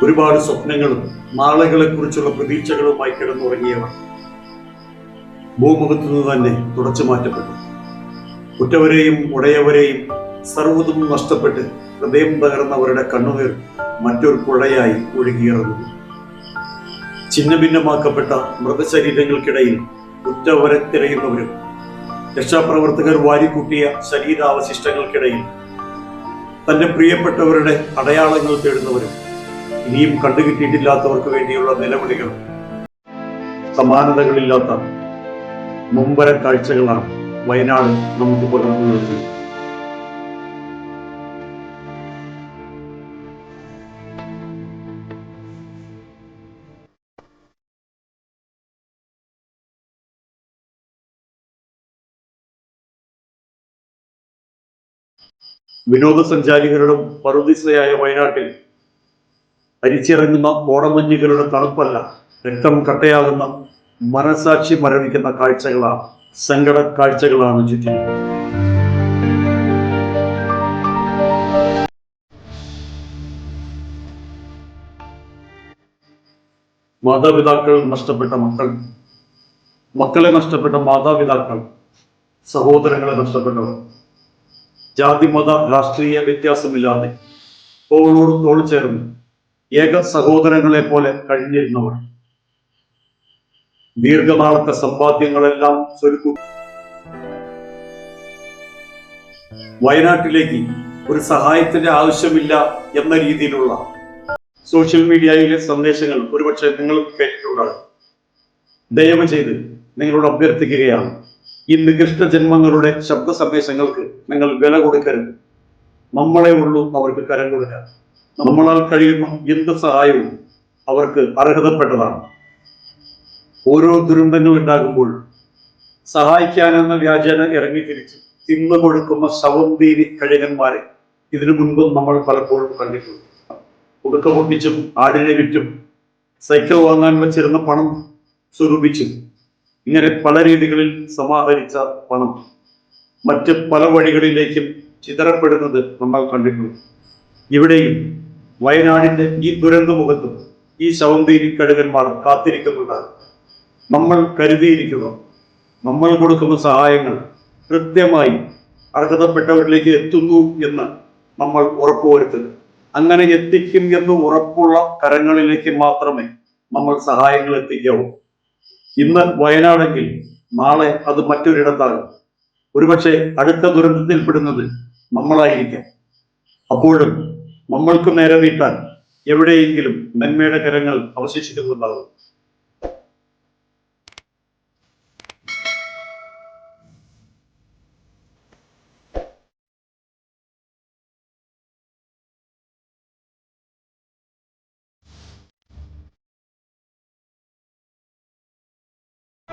ഒരുപാട് സ്വപ്നങ്ങളും നാളുകളെ കുറിച്ചുള്ള പ്രതീക്ഷകളുമായി കിടന്നുറങ്ങിയവർ ഭൂമുഖത്തു നിന്ന് തന്നെ തുടച്ചു മാറ്റപ്പെട്ടു. ഉറ്റവരെയും ഉടയവരെയും സർവ്വതും നഷ്ടപ്പെട്ട് ഹൃദയം തകർന്നവരുടെ കണ്ണുനീർ മറ്റൊരു പുഴയായി ഒഴുകിയിറങ്ങുന്നു. ഛിന്നഭിന്നമാക്കപ്പെട്ട മൃതശരീരങ്ങൾക്കിടയിൽ ഉറ്റവരെ തിരയുന്നവരും രക്ഷാപ്രവർത്തകർ വാരിക്കൂട്ടിയ ശരീരാവശിഷ്ടങ്ങൾക്കിടയിൽ തന്റെ പ്രിയപ്പെട്ടവരുടെ അടയാളങ്ങൾ തേടുന്നവരും ഇനിയും കണ്ടുകിട്ടിയിട്ടില്ലാത്തവർക്ക് വേണ്ടിയുള്ള നിലവിളികൾ സമാനതകളില്ലാത്ത മുമ്പര കാഴ്ചകളാണ് വയനാട് നമുക്ക് പകർന്നു നൽകുന്നത്. വിനോദസഞ്ചാരികളുടെ പറുദീസയായ വയനാട്ടിൽ അരിച്ചിറങ്ങുന്ന ഓടമഞ്ഞുകളുടെ തണുപ്പല്ല, രക്തം കട്ടയാകുന്ന മനസാക്ഷി മരവിക്കുന്ന കാഴ്ചകളാണ്, സങ്കട കാഴ്ചകളാണ് ചുറ്റിനും. മാതാപിതാക്കൾ നഷ്ടപ്പെട്ട മക്കൾ, മക്കളെ നഷ്ടപ്പെട്ട മാതാപിതാക്കൾ, സഹോദരങ്ങളെ നഷ്ടപ്പെട്ടവർ, ജാതി മത രാഷ്ട്രീയ വ്യത്യാസമില്ലാതെ തോളോട് തോൾ ചേർന്ന് ഏക സഹോദരങ്ങളെ പോലെ കഴിഞ്ഞിരുന്നവർ, ദീർഘനാളത്തെ സമ്പാദ്യങ്ങളെല്ലാം സ്വരുക്കു വയനാട്ടിലേക്ക് ഒരു സഹായത്തിന്റെ ആവശ്യമില്ല എന്ന രീതിയിലുള്ള സോഷ്യൽ മീഡിയയിലെ സന്ദേശങ്ങൾ ഒരുപക്ഷെ നിങ്ങൾ കേട്ടിട്ടുണ്ടാകും. ദയവ് ചെയ്ത് നിങ്ങളോട് അഭ്യർത്ഥിക്കുകയാണ്, ഈ നികൃഷ്ട ജന്മങ്ങളുടെ ശബ്ദ സന്ദേശങ്ങൾക്ക് നിങ്ങൾ വില കൊടുക്കരുത്. നമ്മളെ ഉള്ളൂ അവർക്ക് കരം കൊടുക്കാൻ. നമ്മളാൽ കഴിയുന്ന എന്ത് സഹായവും അവർക്ക് അർഹതപ്പെട്ടതാണ്. ഓരോ ദുരന്തങ്ങൾ ഉണ്ടാകുമ്പോൾ സഹായിക്കാനെന്ന വ്യാജേന ഇറങ്ങിത്തിരിച്ച് തിന്നു കൊടുക്കുന്ന ശവന്തീരി കഴുകന്മാരെ ഇതിനു മുൻപും നമ്മൾ പലപ്പോഴും കണ്ടിട്ടുണ്ട്. ഉടുക്ക പൊട്ടിച്ചും ആടിനെ വിറ്റും സൈക്കിൾ വാങ്ങാൻ വെച്ചിരുന്ന പണം സ്വരൂപിച്ചും ഇങ്ങനെ പല രീതികളിൽ സമാഹരിച്ച പണം മറ്റ് പല വഴികളിലേക്കും ചിതറപ്പെടുന്നത് നമ്മൾ കണ്ടിട്ടുണ്ട്. ഇവിടെയും വയനാടിന്റെ ഈ ദുരന്തമുഖത്തും ഈ ശവന്തീരി കഴുകന്മാർ കാത്തിരിക്കുന്നുണ്ടാകും. നമ്മൾ കരുതിയിരിക്കുന്നു, നമ്മൾ കൊടുക്കുന്ന സഹായങ്ങൾ കൃത്യമായി അർഹതപ്പെട്ടവരിലേക്ക് എത്തുന്നു എന്ന് നമ്മൾ ഉറപ്പുവരുത്തുക. അങ്ങനെ എത്തിക്കും എന്ന് ഉറപ്പുള്ള കരങ്ങളിലേക്ക് മാത്രമേ നമ്മൾ സഹായങ്ങൾ എത്തിക്കാവൂ. ഇന്ന് വയനാടെങ്കിൽ നാളെ അത് മറ്റൊരിടത്താകും. ഒരുപക്ഷെ അടുത്ത ദുരന്തത്തിൽപ്പെടുന്നത് നമ്മളായിരിക്കാം. അപ്പോഴും നമ്മൾക്ക് നേരെ നീട്ടാൻ എവിടെയെങ്കിലും നന്മയുടെ കരങ്ങൾ അവശേഷിക്കുന്നുണ്ടാകും.